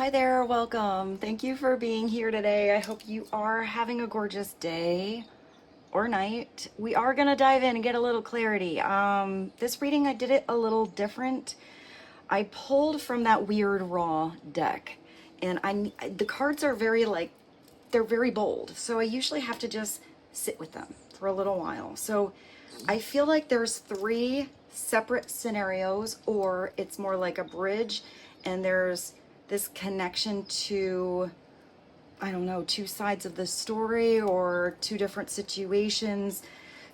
Hi there, welcome. Thank you for being here today. I hope you are having a gorgeous day or night. We are going to dive in and get a little clarity. This reading, I did it a little different. I pulled from that weird raw deck, and the cards are they're very bold. So I usually have to just sit with them for a little while. So I feel like there's three separate scenarios, or it's more like a bridge, and there's this connection to, I don't know, two sides of the story or two different situations.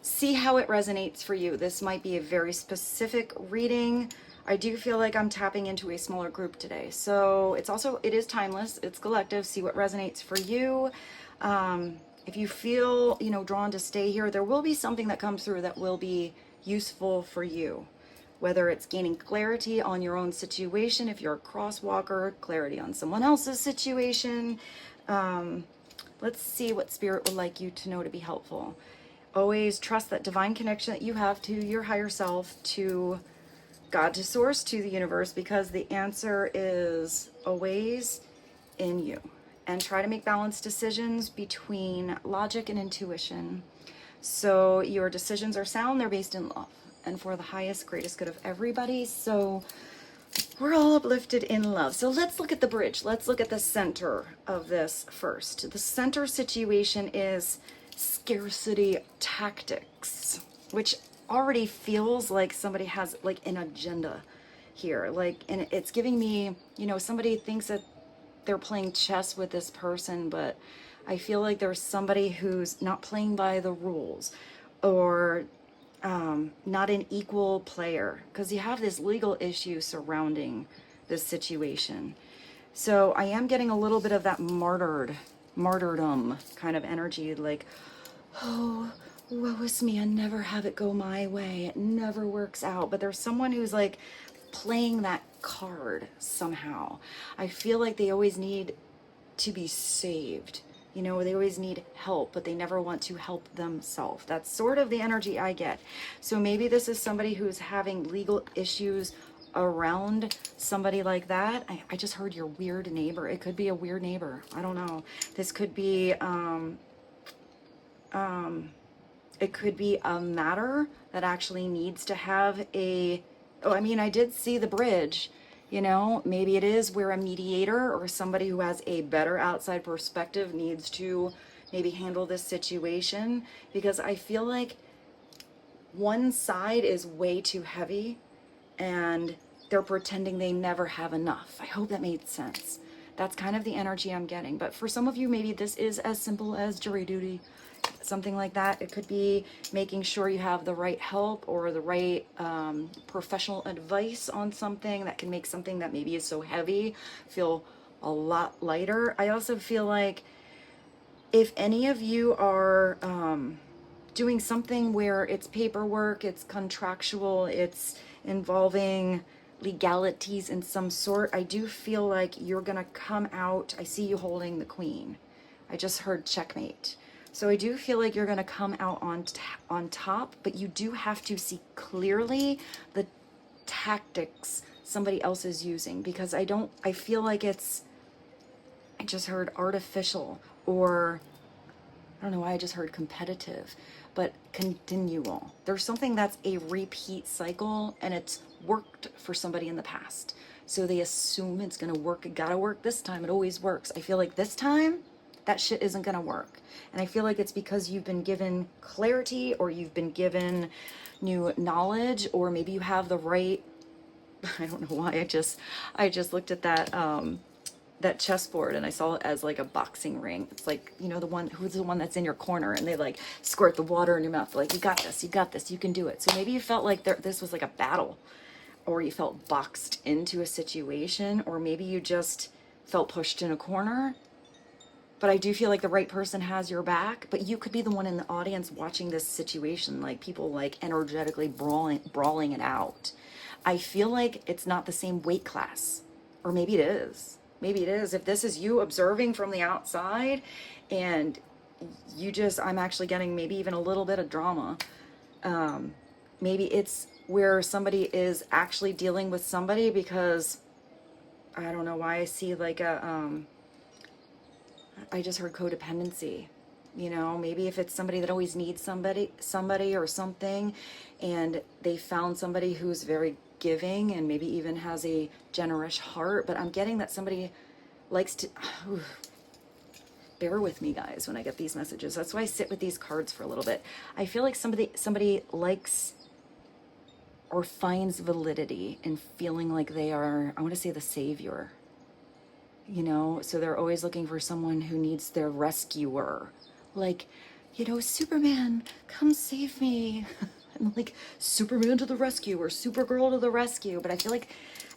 See how it resonates for you. This might be a very specific reading. I do feel like I'm tapping into a smaller group today. So it is timeless, it's collective. See what resonates for you. If you feel, drawn to stay here, there will be something that comes through that will be useful for you. Whether it's gaining clarity on your own situation, if you're a crosswalker, clarity on someone else's situation. Let's see what Spirit would like you to know to be helpful. Always trust that divine connection that you have to your higher self, to God, to source, to the universe, because the answer is always in you. And try to make balanced decisions between logic and intuition. So your decisions are sound, they're based in love and for the highest, greatest good of everybody. So we're all uplifted in love. So let's look at the bridge. Let's look at the center of this first. The center situation is Scarcity Tactics, which already feels like somebody has like an agenda here. And it's giving me, somebody thinks that they're playing chess with this person, but I feel like there's somebody who's not playing by the rules, or not an equal player, because you have this legal issue surrounding this situation. So I am getting a little bit of that martyrdom kind of energy, like, oh, woe is me, I never have it go my way, it never works out. But there's someone who's like playing that card somehow. I feel like they always need to be saved. They always need help, but they never want to help themselves. That's sort of the energy I get. So maybe this is somebody who's having legal issues around somebody like that. I just heard your weird neighbor. It could be a weird neighbor. I don't know. This could be, it could be a matter that actually needs to have I did see the bridge. Maybe it is where a mediator or somebody who has a better outside perspective needs to maybe handle this situation, because I feel like one side is way too heavy and they're pretending they never have enough. I hope that made sense. That's kind of the energy I'm getting. But for some of you, maybe this is as simple as jury duty, something like that. It could be making sure you have the right help or the right professional advice on something that can make something that maybe is so heavy feel a lot lighter. I also feel like if any of you are doing something where it's paperwork, it's contractual, it's involving legalities in some sort, I do feel like you're gonna come out. I see you holding the queen. I just heard checkmate. So I do feel like you're going to come out on top, but you do have to see clearly the tactics somebody else is using, because I feel like I just heard artificial, or I don't know why I just heard competitive, but continual. There's something that's a repeat cycle and it's worked for somebody in the past. So they assume it's going to work. It got to work this time. It always works. I feel like this time that shit isn't going to work. And I feel like it's because you've been given clarity, or you've been given new knowledge, or maybe you have the right, I don't know why I just looked at that chessboard and I saw it as like a boxing ring. It's like, the one that's in your corner, and they like squirt the water in your mouth. Like, you got this, you can do it. So maybe you felt like this was like a battle, or you felt boxed into a situation, or maybe you just felt pushed in a corner. But I do feel like the right person has your back, but you could be the one in the audience watching this situation, like people like energetically brawling it out. I feel like it's not the same weight class, or maybe it is. Maybe it is. If this is you observing from the outside, and I'm actually getting maybe even a little bit of drama. Maybe it's where somebody is actually dealing with somebody because I don't know why I see like a, I just heard codependency. You know, maybe if it's somebody that always needs somebody or something, and they found somebody who's very giving and maybe even has a generous heart. But I'm getting that somebody likes to, bear with me guys when I get these messages. That's why I sit with these cards for a little bit. I feel like somebody likes or finds validity in feeling like they are, I want to say, the savior. You know, so they're always looking for someone who needs their rescuer. Like, you know, Superman, come save me. And like, Superman to the rescue or Supergirl to the rescue. But I feel like,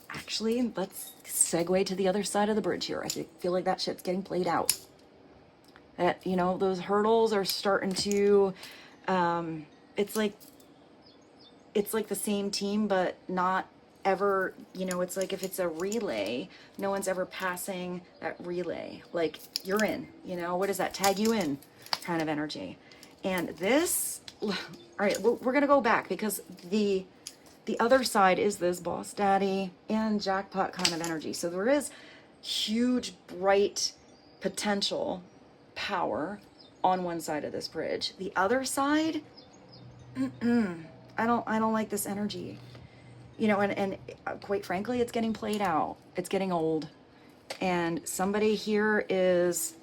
actually, let's segue to the other side of the bridge here. I feel like that shit's getting played out. That, you know, those hurdles are starting to, it's like the same team, but not ever, you know, it's like if it's a relay, no one's ever passing that relay. Like, you're in, you know, what is that? Tag you in kind of energy. And this, all right, we're going to go back because the other side is this boss daddy and jackpot kind of energy. So there is huge, bright potential power on one side of this bridge. The other side, I don't like this energy. You know, and quite frankly, it's getting played out. It's getting old. And somebody here is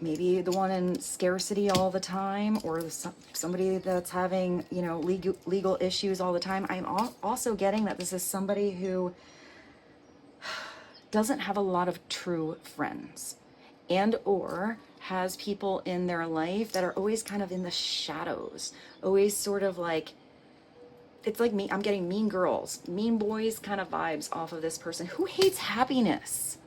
maybe the one in scarcity all the time, or somebody that's having, you know, legal issues all the time. I'm also getting that this is somebody who doesn't have a lot of true friends, and or has people in their life that are always kind of in the shadows, always sort of like, it's like me, I'm getting mean girls, mean boys kind of vibes off of this person who hates happiness.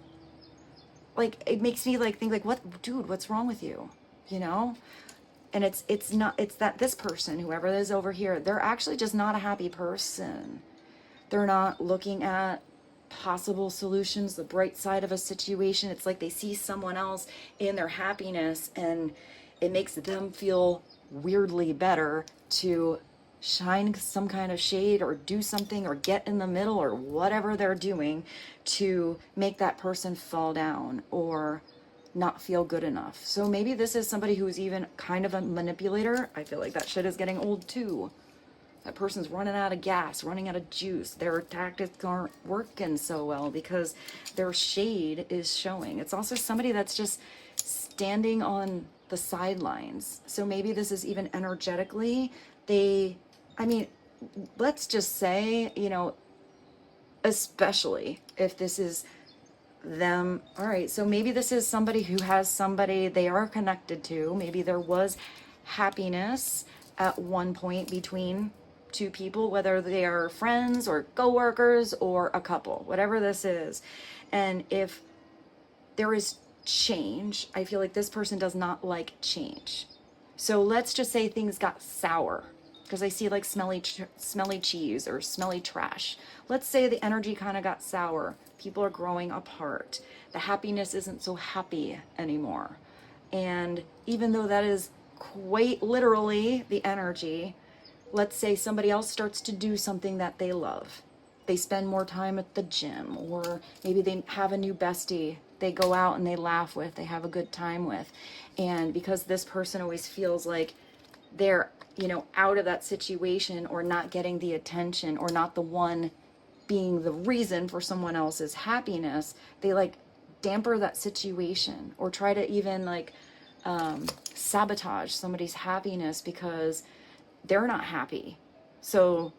Like, it makes me like think like, what, dude, what's wrong with you? You know? And it's that this person, whoever is over here, they're actually just not a happy person. They're not looking at possible solutions, the bright side of a situation. It's like they see someone else in their happiness and it makes them feel weirdly better to shine some kind of shade or do something or get in the middle or whatever they're doing to make that person fall down or not feel good enough. So maybe this is somebody who's even kind of a manipulator. I feel like that shit is getting old too. That person's running out of gas, running out of juice. Their tactics aren't working so well because their shade is showing. It's also somebody that's just standing on the sidelines. So maybe this is even energetically, let's just say, you know, especially if this is them. All right, so maybe this is somebody who has somebody they are connected to. Maybe there was happiness at one point between two people, whether they are friends or co-workers or a couple, whatever this is. And if there is change, I feel like this person does not like change. So let's just say things got sour, because I see like smelly cheese or smelly trash. Let's say the energy kind of got sour. People are growing apart. The happiness isn't so happy anymore. And even though that is quite literally the energy, let's say somebody else starts to do something that they love. They spend more time at the gym, or maybe they have a new bestie they go out and they laugh with, they have a good time with. And because this person always feels like they're, you know, out of that situation or not getting the attention or not the one being the reason for someone else's happiness, they like damper that situation or try to even like sabotage somebody's happiness because they're not happy. So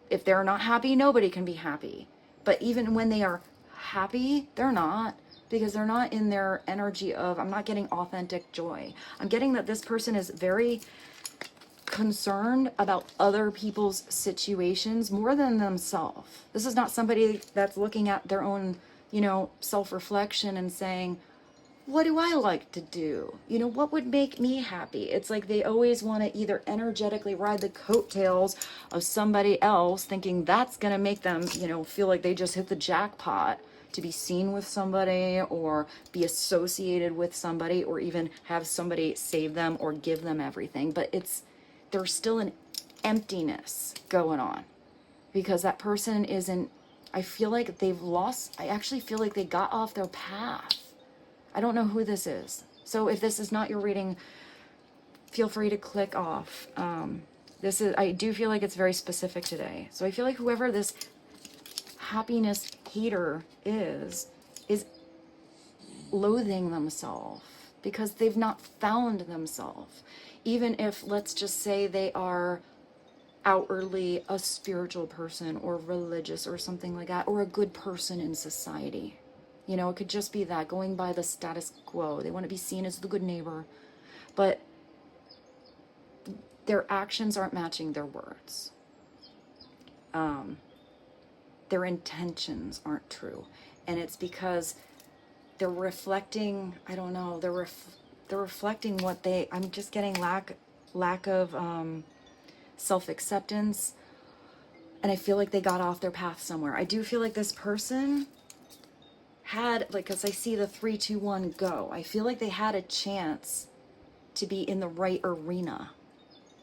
if they're not happy, nobody can be happy. But even when they are happy, they're not, because they're not in their energy of, I'm not getting authentic joy. I'm getting that this person is very concerned about other people's situations more than themselves. This is not somebody that's looking at their own, you know, self-reflection and saying, what do I like to do? You know, what would make me happy? It's like they always want to either energetically ride the coattails of somebody else, thinking that's going to make them, you know, feel like they just hit the jackpot to be seen with somebody or be associated with somebody or even have somebody save them or give them everything. But there's still an emptiness going on because that person isn't I feel like they've lost, I actually feel like they got off their path. I don't know who this is. So if this is not your reading, feel free to click off. I do feel like it's very specific today. So I feel like whoever this happiness hater is loathing themselves because they've not found themselves. Even if, let's just say, they are outwardly a spiritual person or religious or something like that, or a good person in society. You know, it could just be that, going by the status quo. They want to be seen as the good neighbor, but their actions aren't matching their words. Their intentions aren't true. And it's because they're reflecting, I don't know, they're reflecting what they, I'm just getting lack of self-acceptance. And I feel like they got off their path somewhere. I do feel like this person had, like, because I see the 3, 2, 1 go. I feel like they had a chance to be in the right arena,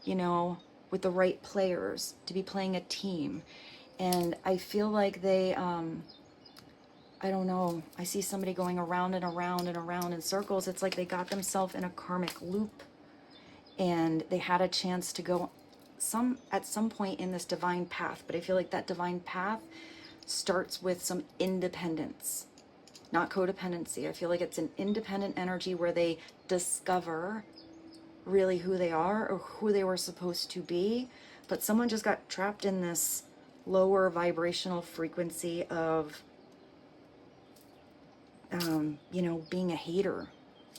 you know, with the right players, to be playing a team. And I feel like they, I don't know, I see somebody going around and around and around in circles. It's like they got themselves in a karmic loop, and they had a chance to go at some point in this divine path. But I feel like that divine path starts with some independence, not codependency. I feel like it's an independent energy where they discover really who they are or who they were supposed to be. But someone just got trapped in this lower vibrational frequency of, you know, being a hater.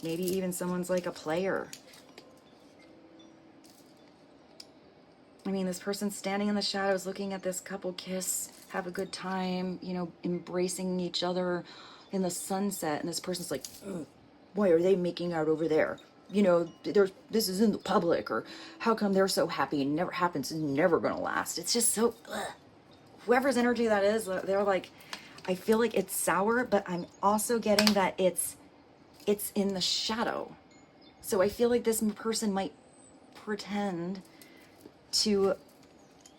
Maybe even someone's like a player. I mean, this person's standing in the shadows looking at this couple kiss, have a good time, you know, embracing each other in the sunset. And this person's like, why are they making out over there? You know, this is in the public. Or how come they're so happy and never happens and never going to last? It's just so, whoever's energy that is, they're like, I feel like it's sour, but I'm also getting that it's in the shadow. So I feel like this person might pretend to,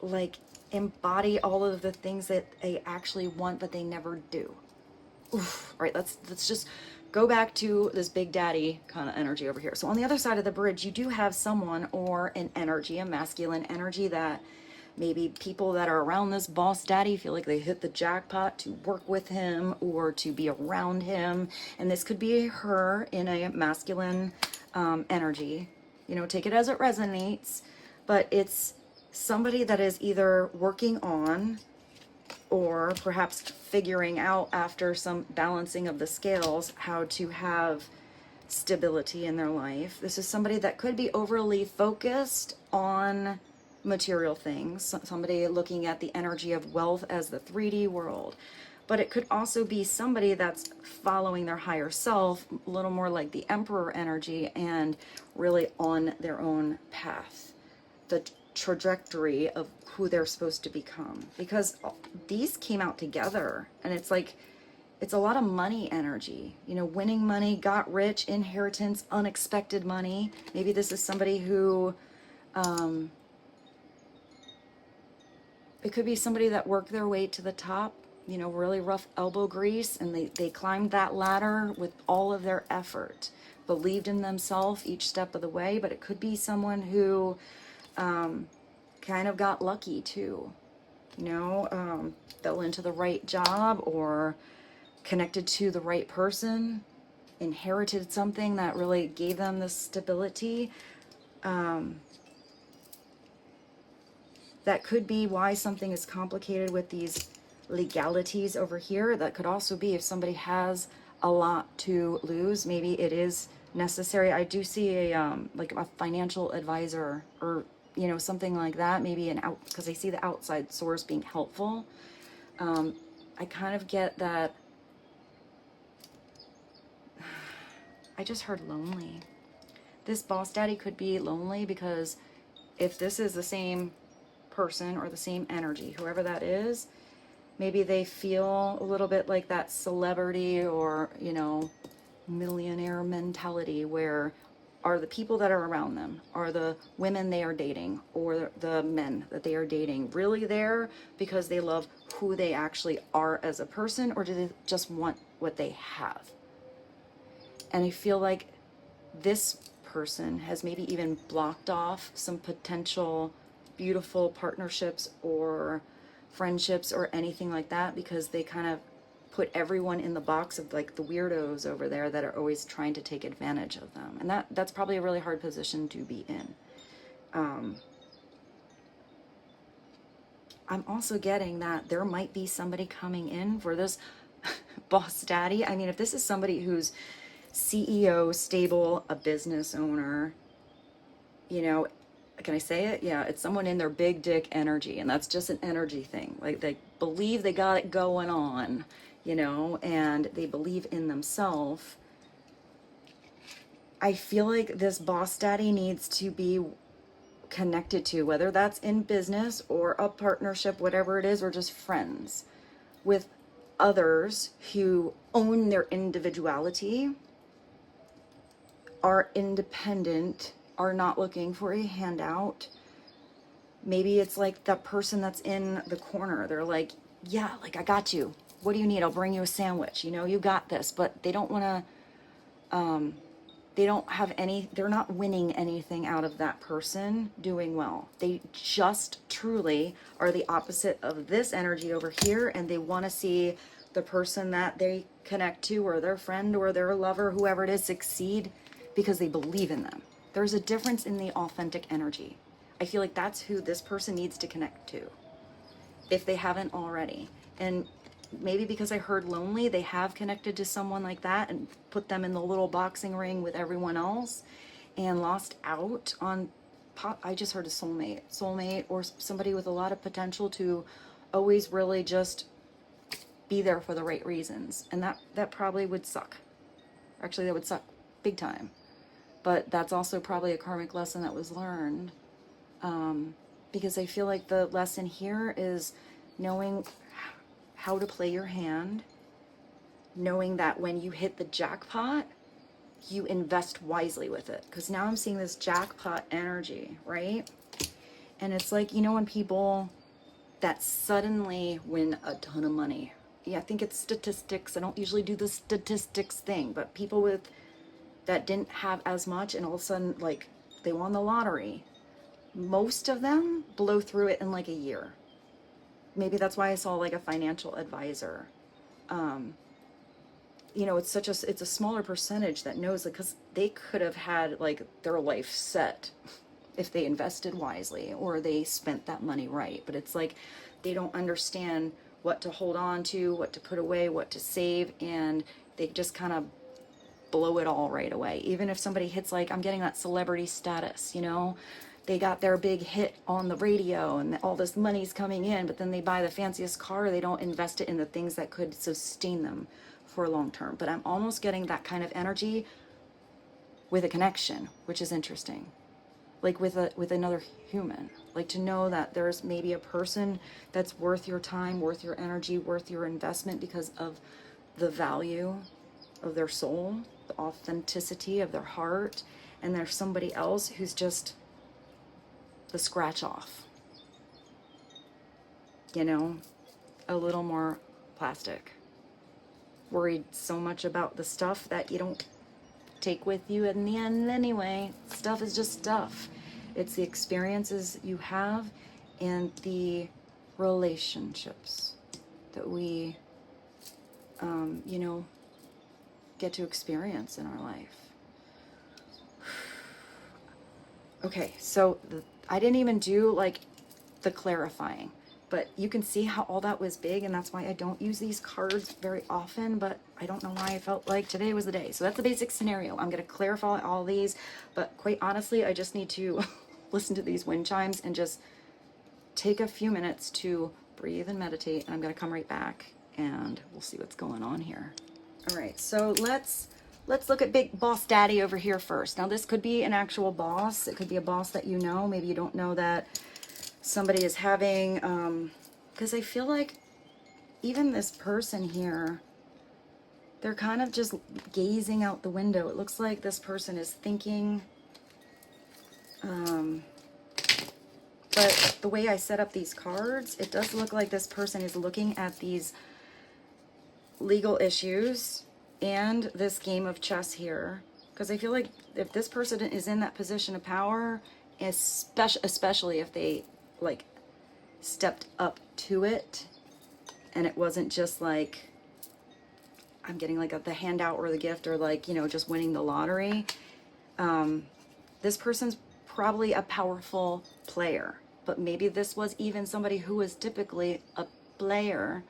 like, embody all of the things that they actually want, but they never do. Oof. All right, let's just go back to this big daddy kind of energy over here. So on the other side of the bridge, you do have someone or an energy, a masculine energy, that maybe people that are around this boss daddy feel like they hit the jackpot to work with him or to be around him. And this could be her in a masculine energy. You know, take it as it resonates. But it's somebody that is either working on or perhaps figuring out, after some balancing of the scales, how to have stability in their life. This is somebody that could be overly focused on material things, somebody looking at the energy of wealth as the 3D world. But it could also be somebody that's following their higher self, a little more like the emperor energy, and really on their own path, the trajectory of who they're supposed to become. Because these came out together, and it's like, it's a lot of money energy, you know, winning money, got rich, inheritance, unexpected money. Maybe this is somebody who, it could be somebody that worked their way to the top, you know, really rough elbow grease, and they climbed that ladder with all of their effort, believed in themselves each step of the way. But it could be someone who kind of got lucky too, you know, fell into the right job or connected to the right person, inherited something that really gave them the stability. That could be why something is complicated with these legalities over here. That could also be if somebody has a lot to lose. Maybe it is necessary. I do see a like a financial advisor, or you know, something like that. Maybe because I see the outside source being helpful. I kind of get that. I just heard lonely. This boss daddy could be lonely because if this is the same person or the same energy, whoever that is, maybe they feel a little bit like that celebrity or, you know, millionaire mentality where are the people that are around them, are the women they are dating, or the men that they are dating really there because they love who they actually are as a person, or do they just want what they have? And I feel like this person has maybe even blocked off some potential beautiful partnerships or friendships or anything like that because they kind of put everyone in the box of like the weirdos over there that are always trying to take advantage of them. And that's probably a really hard position to be in. I'm also getting that there might be somebody coming in for this boss daddy. I mean, if this is somebody who's CEO, stable, a business owner, you know, can I say it? Yeah, it's someone in their big dick energy, and that's just an energy thing. Like they believe they got it going on, you know, and they believe in themselves. I feel like this boss daddy needs to be connected to, whether that's in business or a partnership, whatever it is, or just friends with others who own their individuality, are independent, are not looking for a handout. Maybe it's like that person that's in the corner. They're like, yeah, like I got you. What do you need? I'll bring you a sandwich. You know, you got this. But they don't want to, they don't have any, they're not winning anything out of that person doing well. They just truly are the opposite of this energy over here. And they want to see the person that they connect to, or their friend or their lover, whoever it is, succeed because they believe in them. There's a difference in the authentic energy. I feel like that's who this person needs to connect to, if they haven't already. And maybe because I heard lonely, they have connected to someone like that and put them in the little boxing ring with everyone else and lost out on I just heard a soulmate, or somebody with a lot of potential to always really just be there for the right reasons. And that probably would suck. Actually, that would suck big time. But that's also probably a karmic lesson that was learned. Because I feel like the lesson here is knowing how to play your hand, knowing that when you hit the jackpot, you invest wisely with it. Because now I'm seeing this jackpot energy, right? And it's like, you know, when people that suddenly win a ton of money. Yeah, I think it's statistics. I don't usually do the statistics thing, but people that didn't have as much and all of a sudden, like, they won the lottery. Most of them blow through it in like a year. Maybe that's why I saw like a financial advisor. You know, it's a smaller percentage that knows it, because they could have had like their life set if they invested wisely or they spent that money right. But it's like they don't understand what to hold on to, what to put away, what to save, and they just kind of blow it all right away. Even if somebody hits, like, I'm getting that celebrity status, you know, they got their big hit on the radio and all this money's coming in, but then they buy the fanciest car, they don't invest it in the things that could sustain them for long term. But I'm almost getting that kind of energy with a connection, which is interesting. Like with another human, like to know that there's maybe a person that's worth your time, worth your energy, worth your investment because of the value of their soul, the authenticity of their heart, and there's somebody else who's just the scratch off, you know, a little more plastic, worried so much about the stuff that you don't take with you in the end anyway. Stuff is just stuff. It's the experiences you have and the relationships that we, you know, get to experience in our life. Okay, so I didn't even do like the clarifying, but you can see how all that was big, and that's why I don't use these cards very often, but I don't know why I felt like today was the day. So that's the basic scenario. I'm going to clarify all these, but quite honestly, I just need to listen to these wind chimes and just take a few minutes to breathe and meditate, and I'm going to come right back and we'll see what's going on here. All right, so let's look at Big Boss Daddy over here first. Now, this could be an actual boss. It could be a boss that you know. Maybe you don't know that somebody is having, because I feel like even this person here, They're kind of just gazing out the window. It looks like this person is thinking, but the way I set up these cards, it does look like this person is looking at these legal issues and this game of chess here. Because I feel like if this person is in that position of power, especially if they like stepped up to it and it wasn't just like, I'm getting like the handout or the gift or like, you know, just winning the lottery. This person's probably a powerful player, but maybe this was even somebody who was typically a player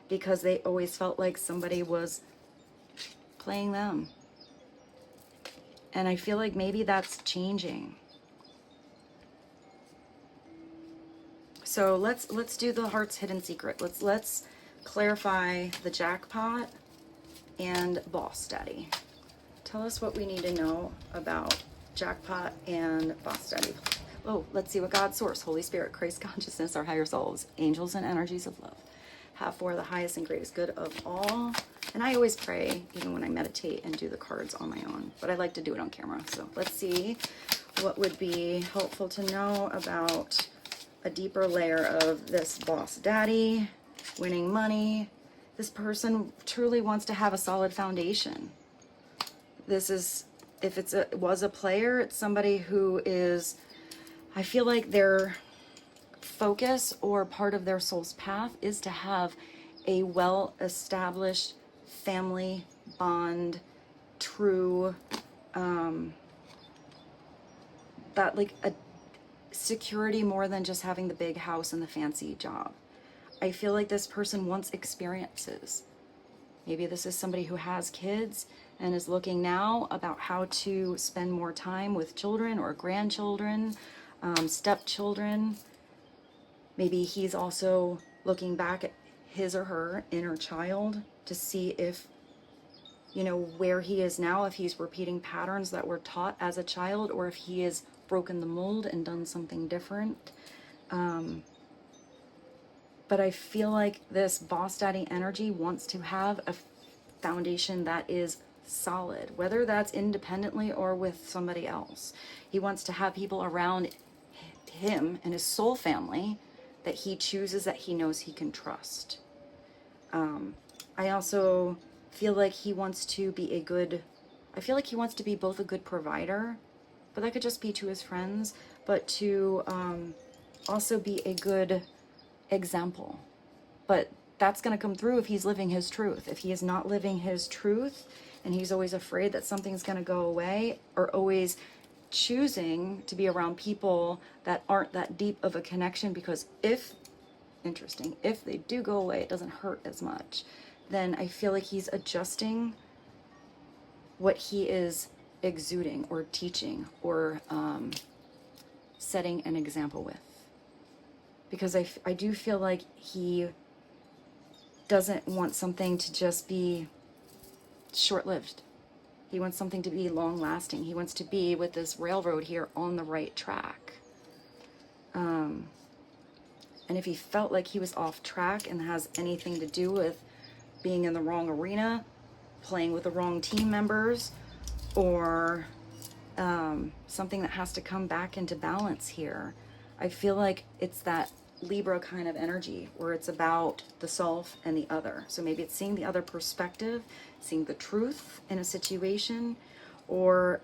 because they always felt like somebody was playing them. And I feel like maybe that's changing. So let's do the heart's hidden secret. Let's clarify the jackpot and boss daddy. Tell us what we need to know about jackpot and boss daddy. Oh, let's see what God, source, Holy Spirit, Christ consciousness, our higher selves, angels and energies of love have for the highest and greatest good of all. And I always pray, even when I meditate and do the cards on my own, but I like to do it on camera. So let's see what would be helpful to know about a deeper layer of this boss daddy, winning money. This person truly wants to have a solid foundation. This is, if was a player, it's somebody who is, I feel like their focus or part of their soul's path is to have a well-established family bond, true, that like a security more than just having the big house and the fancy job. I feel like this person wants experiences. Maybe this is somebody who has kids and is looking now about how to spend more time with children or grandchildren, stepchildren. Maybe he's also looking back at his or her inner child to see if, you know, where he is now, if he's repeating patterns that were taught as a child, or if he has broken the mold and done something different. But I feel like this boss daddy energy wants to have a foundation that is solid, whether that's independently or with somebody else. He wants to have people around him and his soul family that he chooses, that he knows he can trust. I also feel like he wants to be I feel like he wants to be both a good provider, but that could just be to his friends, but to also be a good example. But that's going to come through if he's living his truth. If he is not living his truth and he's always afraid that something's going to go away, or always choosing to be around people that aren't that deep of a connection, because if they do go away, it doesn't hurt as much, then I feel like he's adjusting what he is exuding or teaching or setting an example with. Because I do feel like he doesn't want something to just be short-lived. He wants something to be long-lasting. He wants to be, with this railroad here, on the right track. And if he felt like he was off track and has anything to do with being in the wrong arena, playing with the wrong team members, or something that has to come back into balance here, I feel like it's that Libra kind of energy where it's about the self and the other. So maybe it's seeing the other perspective, seeing the truth in a situation, or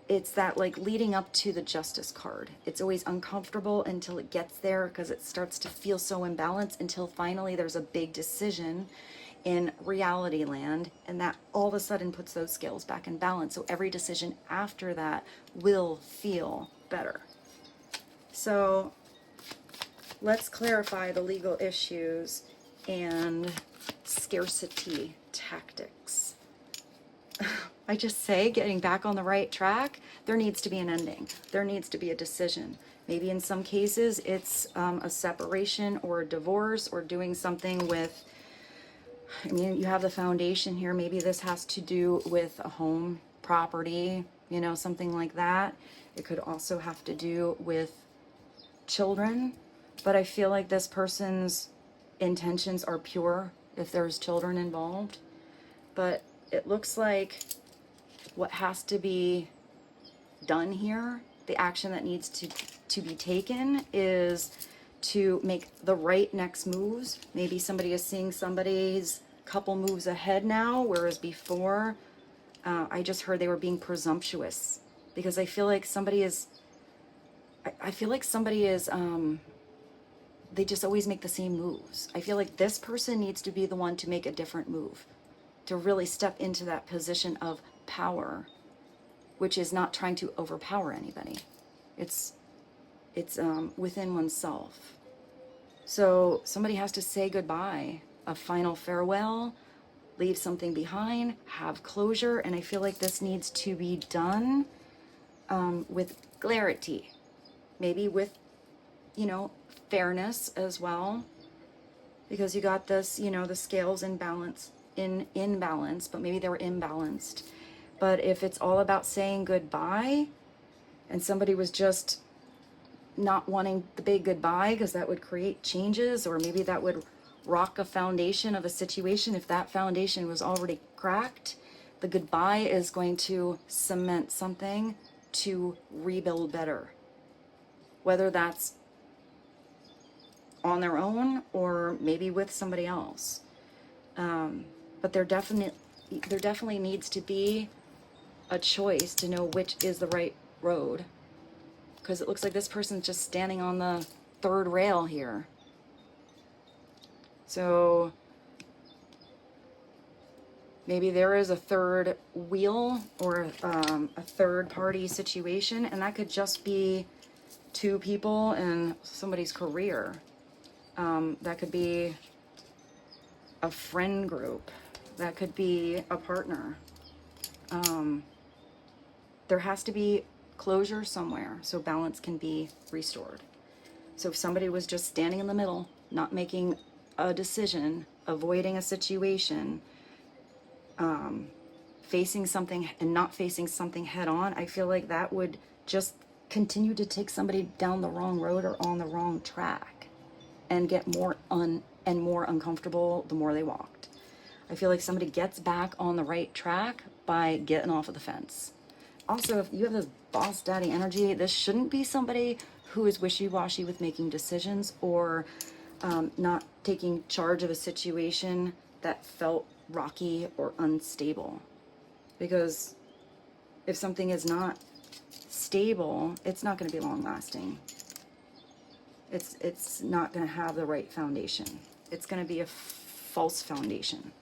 it's that like leading up to the justice card. It's always uncomfortable until it gets there, because it starts to feel so imbalanced until finally there's a big decision in reality land, and that all of a sudden puts those scales back in balance. So every decision after that will feel better. So let's clarify the legal issues and scarcity tactics. I just say, getting back on the right track, there needs to be an ending. There needs to be a decision. Maybe in some cases it's a separation or a divorce, or doing something with, I mean, you have the foundation here. Maybe this has to do with a home, property, you know, something like that. It could also have to do with children, but I feel like this person's intentions are pure if there's children involved. but it looks like what has to be done here, the action that needs to be taken, is to make the right next moves. Maybe somebody is seeing somebody's couple moves ahead now, whereas before I just heard they were being presumptuous, because I feel like somebody is, I feel like somebody is, they just always make the same moves. I feel like this person needs to be the one to make a different move, to really step into that position of power, which is not trying to overpower anybody. It's within oneself. So somebody has to say goodbye, a final farewell, leave something behind, have closure, and I feel like this needs to be done with clarity, maybe with, you know, fairness as well, because you got this, you know, the scales in balance, in balance, but maybe they were imbalanced. But if it's all about saying goodbye, and somebody was just not wanting the big goodbye because that would create changes, or maybe that would rock a foundation of a situation. If that foundation was already cracked, the goodbye is going to cement something to rebuild better, whether that's on their own or maybe with somebody else. But there definitely needs to be a choice to know which is the right road, because it looks like this person's just standing on the third rail here. So maybe there is a third wheel, or a third party situation, and that could just be two people in somebody's career. That could be a friend group. That could be a partner. There has to be closure somewhere so balance can be restored. So if somebody was just standing in the middle, not making a decision, avoiding a situation, facing something and not facing something head on, I feel like that would just continue to take somebody down the wrong road or on the wrong track, and get more uncomfortable the more they walked. I feel like somebody gets back on the right track by getting off of the fence. Also, if you have this boss daddy energy, this shouldn't be somebody who is wishy-washy with making decisions, or not taking charge of a situation that felt rocky or unstable. Because if something is not stable, it's not going to be long lasting. It's not going to have the right foundation. It's going to be a false foundation.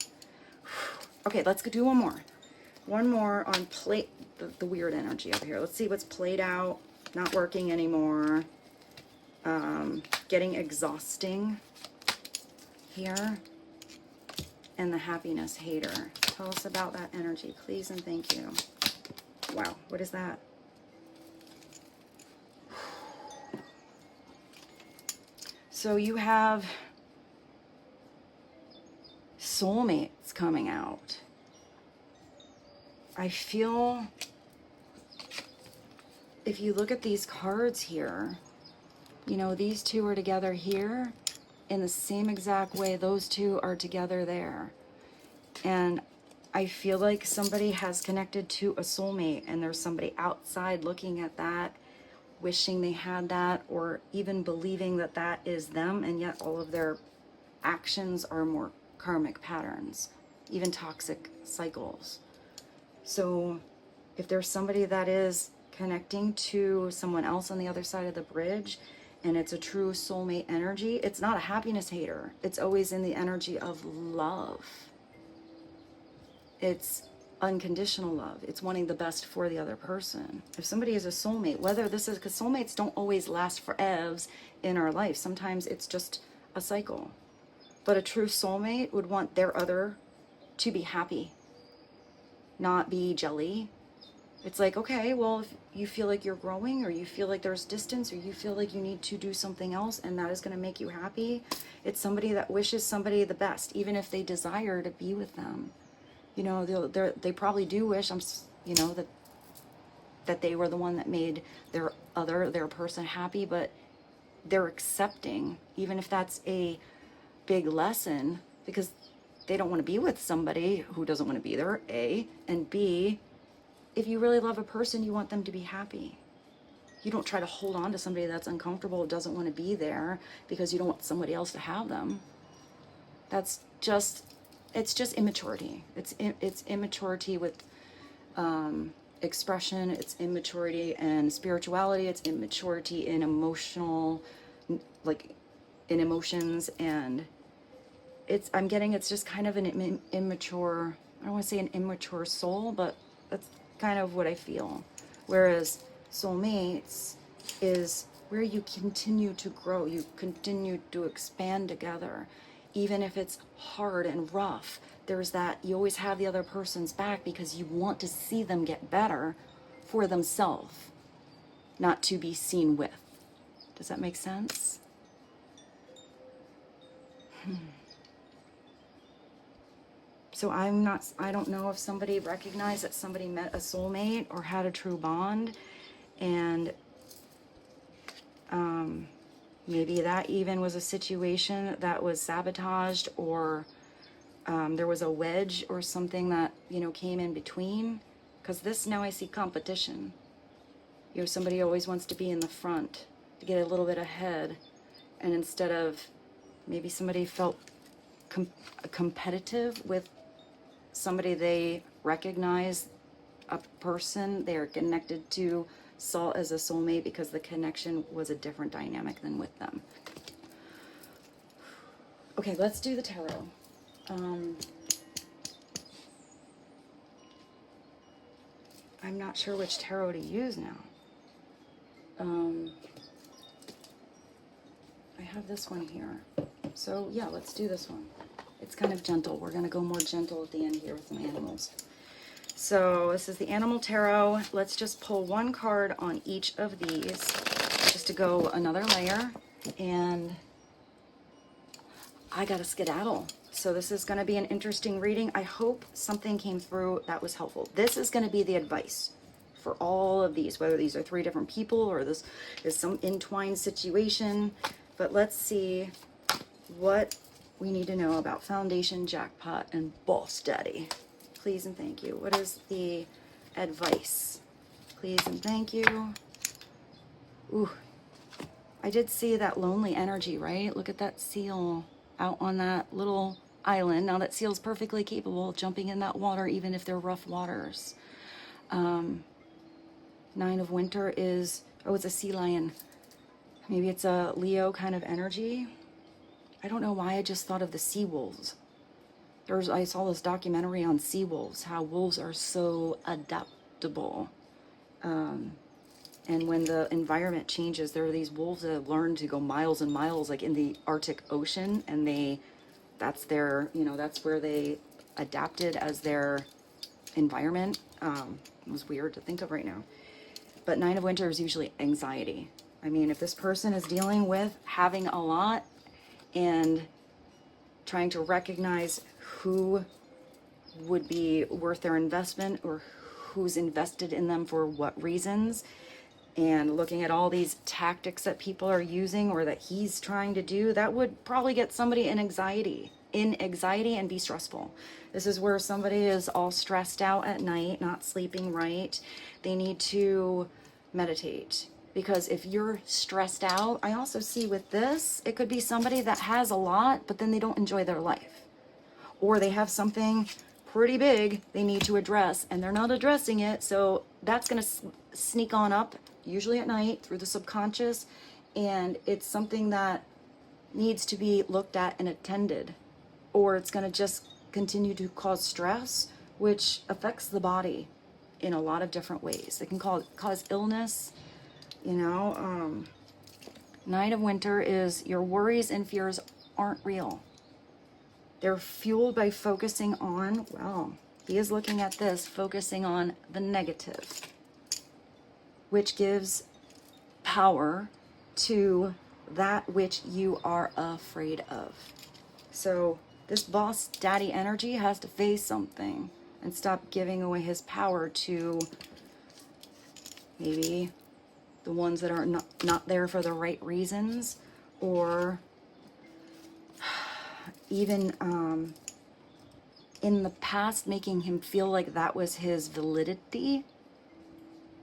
Okay, let's go do one more. One more on the weird energy over here. Let's see what's played out, not working anymore, getting exhausting here, and the happiness hater. Tell us about that energy, please and thank you. Wow, what is that? So you have soulmates coming out. I feel, if you look at these cards here, you know, these two are together here in the same exact way those two are together there. And I feel like somebody has connected to a soulmate, and there's somebody outside looking at that, wishing they had that, or even believing that that is them, and yet all of their actions are more karmic patterns, even toxic cycles. So if there's somebody that is connecting to someone else on the other side of the bridge, and it's a true soulmate energy, it's not a happiness hater. It's always in the energy of love. It's unconditional love. It's wanting the best for the other person. If somebody is a soulmate, whether this is, because soulmates don't always last forever in our life. Sometimes it's just a cycle. But a true soulmate would want their other to be happy, not be jelly. It's like, okay, well, if you feel like you're growing, or you feel like there's distance, or you feel like you need to do something else, and that is going to make you happy, it's somebody that wishes somebody the best, even if they desire to be with them. You know, they probably do wish, you know, that they were the one that made their person happy, but they're accepting, even if that's a big lesson, because they don't want to be with somebody who doesn't want to be there, A, and B, if you really love a person, you want them to be happy. You don't try to hold on to somebody that's uncomfortable, doesn't want to be there because you don't want somebody else to have them. It's just immaturity. It's immaturity with expression. It's immaturity and spirituality. It's immaturity in emotional, like in emotions, and I'm getting it's just kind of an immature. I don't want to say an immature soul, but that's kind of what I feel. Whereas soulmates is where you continue to grow, you continue to expand together, even if it's hard and rough. There's that, you always have the other person's back because you want to see them get better for themselves, not to be seen with. Does that make sense? So I don't know if somebody recognized that somebody met a soulmate or had a true bond, and maybe that even was a situation that was sabotaged, or there was a wedge or something that, came in between. Because this, now I see competition. Somebody always wants to be in the front, to get a little bit ahead. And instead of, maybe somebody felt competitive with somebody they recognize, a person they're connected to, saw as a soulmate because the connection was a different dynamic than with them. Okay, let's do the tarot. I'm not sure which tarot to use now. I have this one here. So yeah, let's do this one. It's kind of gentle. We're going to go more gentle at the end here with some animals. So this is the Animal Tarot. Let's just pull one card on each of these just to go another layer. And I got to skedaddle. So this is going to be an interesting reading. I hope something came through that was helpful. This is going to be the advice for all of these, whether these are 3 different people or this is some entwined situation. But let's see what we need to know about Foundation, Jackpot, and Boss Daddy. Please and thank you. What is the advice? Please and thank you. Ooh, I did see that lonely energy, right? Look at that seal out on that little island. Now that seal's perfectly capable of jumping in that water, even if they're rough waters. 9 of Winter is, oh, it's a sea lion. Maybe it's a Leo kind of energy. I don't know why I just thought of the sea wolves. I saw this documentary on sea wolves, how wolves are so adaptable. And when the environment changes, there are these wolves that have learned to go miles and miles, like in the Arctic Ocean, and that's their, that's where they adapted as their environment. It was weird to think of right now. But 9 of Winter is usually anxiety. I mean, if this person is dealing with having a lot and trying to recognize who would be worth their investment or who's invested in them for what reasons, and looking at all these tactics that people are using or that he's trying to do, that would probably get somebody in anxiety and be stressful. This is where somebody is all stressed out at night, not sleeping right. They need to meditate. Because if you're stressed out, I also see with this, it could be somebody that has a lot, but then they don't enjoy their life. Or they have something pretty big they need to address, and they're not addressing it, so that's going to sneak on up, usually at night, through the subconscious, and it's something that needs to be looked at and attended, or it's going to just continue to cause stress, which affects the body in a lot of different ways. It can cause illness. 9 of Winter is your worries and fears aren't real. They're fueled by focusing on, well, he is looking at this, focusing on the negative, which gives power to that which you are afraid of. So this boss daddy energy has to face something and stop giving away his power to maybe the ones that are not there for the right reasons, or even in the past making him feel like that was his validity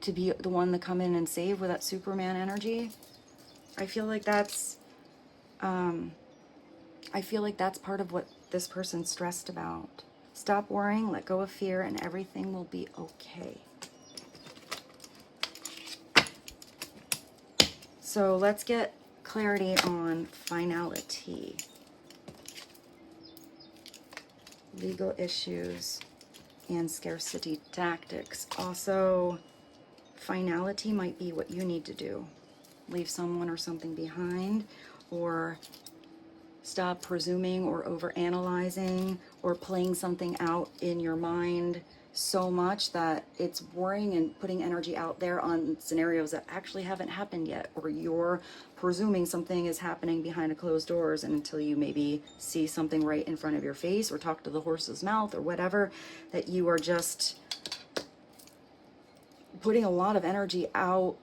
to be the one to come in and save with that Superman energy. I feel like that's part of what this person's stressed about. Stop worrying, let go of fear, and everything will be okay. So let's get clarity on finality. Legal issues and scarcity tactics. Also, finality might be what you need to do. Leave someone or something behind, or stop presuming or overanalyzing or playing something out in your mind so much that it's worrying and putting energy out there on scenarios that actually haven't happened yet, or you're presuming something is happening behind closed doors, and until you maybe see something right in front of your face or talk to the horse's mouth or whatever, that you are just putting a lot of energy out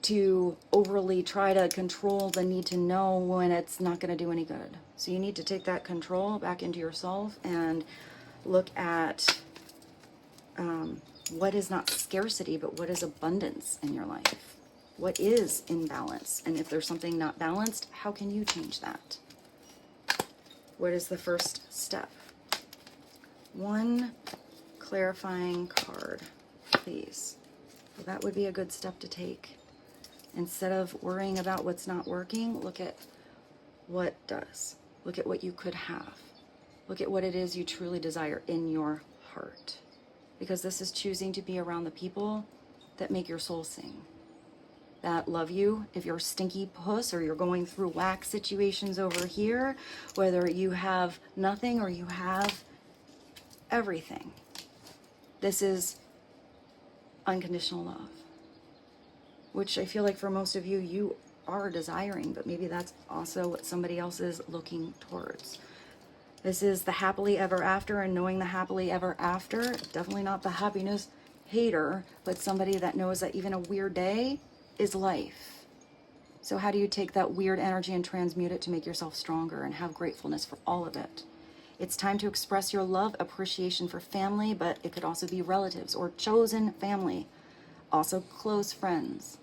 to overly try to control the need to know when it's not going to do any good. So you need to take that control back into yourself and look at what is not scarcity, but what is abundance in your life. What is in balance? And if there's something not balanced, how can you change that? What is the first step? One clarifying card, please. Well, that would be a good step to take. Instead of worrying about what's not working, look at what does. Look at what you could have. Look at what it is you truly desire in your heart. Because this is choosing to be around the people that make your soul sing, that love you. If you're a stinky puss or you're going through whack situations over here, whether you have nothing or you have everything, this is unconditional love, which I feel like for most of you, you are desiring, but maybe that's also what somebody else is looking towards. This is the happily ever after, and knowing the happily ever after, definitely not the happiness hater, but somebody that knows that even a weird day is life. So how do you take that weird energy and transmute it to make yourself stronger and have gratefulness for all of it? It's time to express your love, appreciation for family, but it could also be relatives or chosen family, also close friends,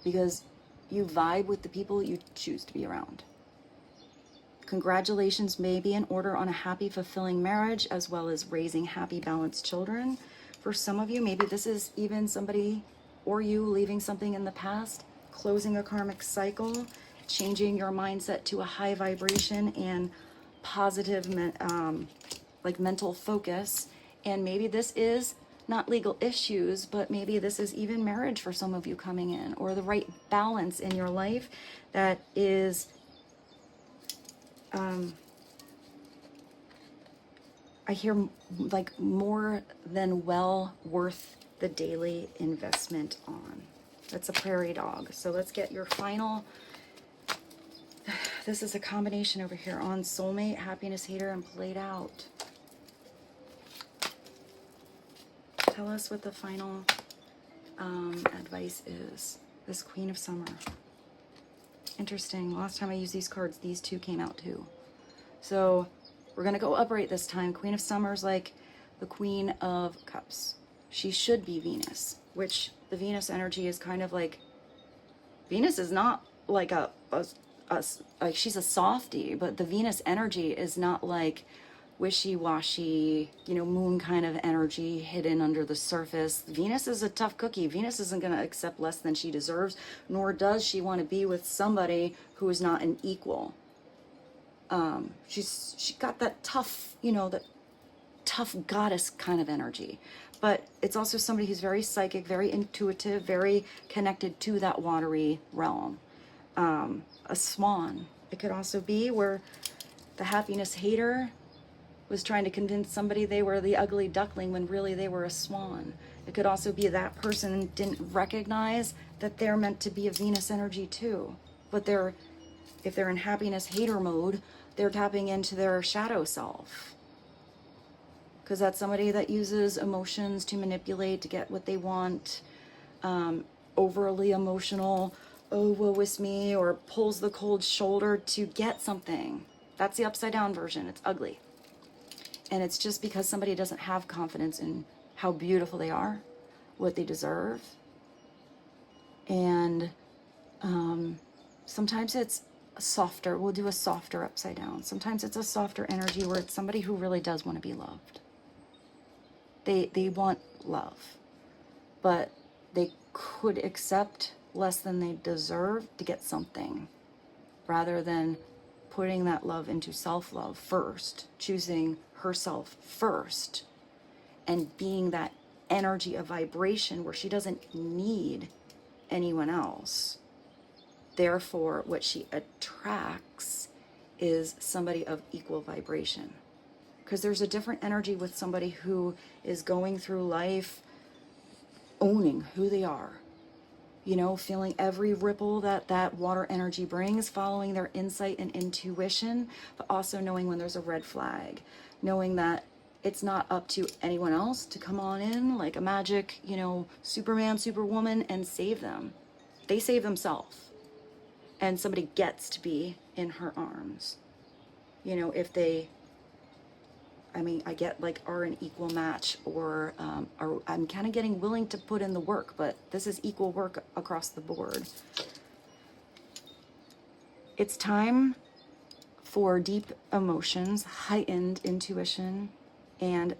because you vibe with the people you choose to be around. Congratulations may be in order on a happy, fulfilling marriage, as well as raising happy, balanced children. For some of you, maybe this is even somebody or you leaving something in the past, closing a karmic cycle, changing your mindset to a high vibration and positive, like mental focus. And maybe this is not legal issues, but maybe this is even marriage for some of you coming in, or the right balance in your life that is I hear like more than well worth the daily investment on. That's a prairie dog. So let's get your final. This is a combination over here on soulmate, happiness hater, and played out. Tell us what the final advice is. This Queen of Summer. Interesting. Last time I used these cards, these two came out too. So we're going to go upright this time. Queen of Summer's like the Queen of Cups. She should be Venus, which the Venus energy is kind of like, Venus is not like like she's a softie, but the Venus energy is not like wishy-washy, you know, moon kind of energy hidden under the surface. Venus is a tough cookie. Venus isn't going to accept less than she deserves, nor does she want to be with somebody who is not an equal. She got that tough, you know, that tough goddess kind of energy, but it's also somebody who's very psychic, very intuitive, very connected to that watery realm. A swan. It could also be where the happiness hater was trying to convince somebody they were the ugly duckling when really they were a swan. It could also be that person didn't recognize that they're meant to be a Venus energy too, but if they're in happiness hater mode, they're tapping into their shadow self, because that's somebody that uses emotions to manipulate, to get what they want, overly emotional, oh, woe is me, or pulls the cold shoulder to get something. That's the upside down version. It's ugly. And it's just because somebody doesn't have confidence in how beautiful they are, what they deserve. And sometimes it's softer. We'll do a softer upside down. Sometimes it's a softer energy where it's somebody who really does want to be loved. They want love, but they could accept less than they deserve to get something, rather than putting that love into self-love first, choosing herself first, and being that energy of vibration where she doesn't need anyone else. Therefore, what she attracts is somebody of equal vibration. Because there's a different energy with somebody who is going through life owning who they are, you know, feeling every ripple that that water energy brings, following their insight and intuition, but also knowing when there's a red flag, knowing that it's not up to anyone else to come on in like a magic, you know, Superman, Superwoman and save them. They save themselves. And somebody gets to be in her arms. You know, if they, I mean, I get like are an equal match, or I'm kind of getting willing to put in the work, but this is equal work across the board. It's time for deep emotions, heightened intuition, and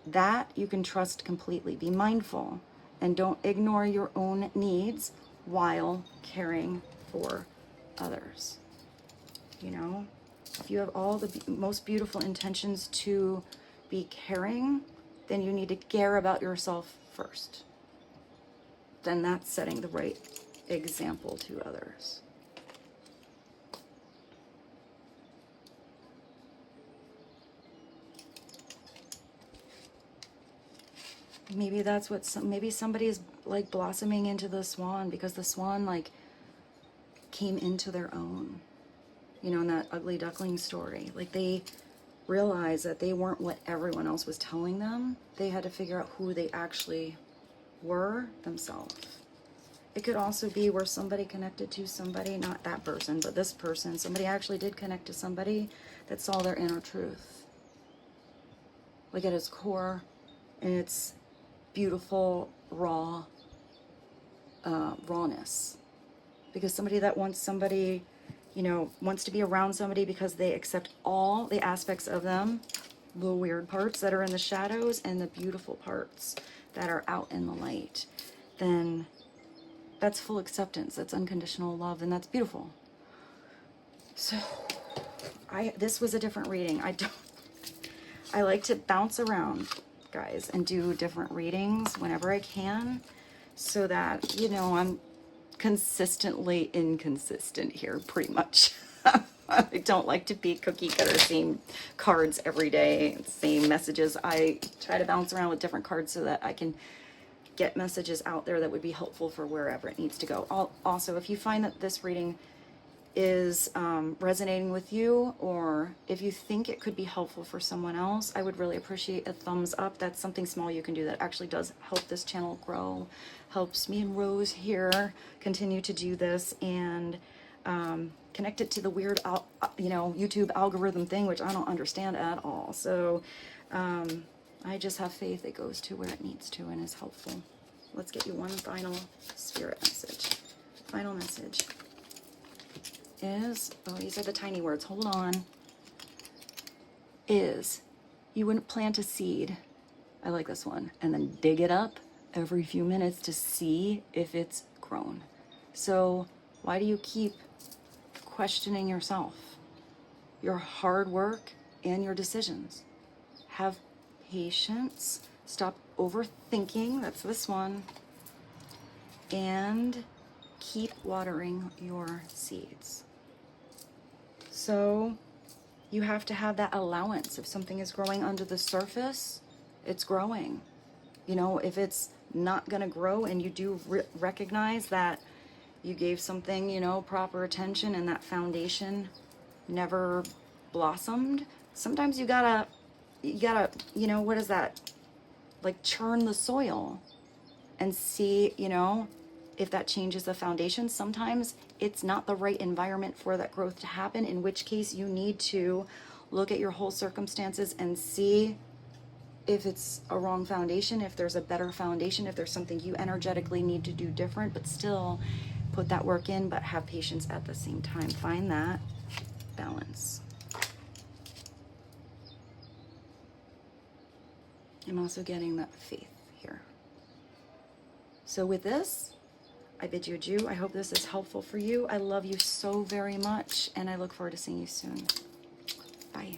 that you can trust completely. Be mindful and don't ignore your own needs while caring for others. You know, if you have all the most beautiful intentions to be caring, then you need to care about yourself first. Then that's setting the right example to others. Maybe that's what maybe somebody is like blossoming into the swan because the swan like came into their own, you know, in that ugly duckling story. Like they realized that they weren't what everyone else was telling them. They had to figure out who they actually were themselves. It could also be where somebody connected to somebody, not that person, but this person. Somebody actually did connect to somebody that saw their inner truth. Like at its core, and its beautiful, raw, rawness. Because somebody that wants somebody, you know, wants to be around somebody because they accept all the aspects of them, the weird parts that are in the shadows and the beautiful parts that are out in the light, then that's full acceptance. That's unconditional love, and that's beautiful. So this was a different reading. I like to bounce around, guys, and do different readings whenever I can, so that, you know, I'm consistently inconsistent here, pretty much. I don't like to be cookie cutter, same cards every day, same messages. I try to bounce around with different cards so that I can get messages out there that would be helpful for wherever it needs to go. Also, if you find that this reading is resonating with you, or if you think it could be helpful for someone else, I would really appreciate a thumbs up. That's something small you can do that actually does help this channel grow, helps me and Rose here continue to do this, and connect it to the weird you know, YouTube algorithm thing, which I don't understand at all. So I just have faith it goes to where it needs to and is helpful. Let's get you one final spirit message. Final message is, oh, these are the tiny words, hold on, is you wouldn't plant a seed, I like this one, and then dig it up every few minutes to see if it's grown. So why do you keep questioning yourself, your hard work, and your decisions? Have patience, stop overthinking, that's this one, and keep watering your seeds. So you have to have that allowance. If something is growing under the surface, it's growing. You know, if it's not going to grow and you do recognize that you gave something, you know, proper attention and that foundation never blossomed, sometimes you gotta, you know, what is that? Like churn the soil and see, you know, if that changes the foundation. Sometimes it's not the right environment for that growth to happen, in which case you need to look at your whole circumstances and see if it's a wrong foundation, if there's a better foundation, if there's something you energetically need to do different, but still put that work in, but have patience at the same time. Find that balance. I'm also getting that faith here. So with this, I bid you adieu. I hope this is helpful for you. I love you so very much, and I look forward to seeing you soon. Bye.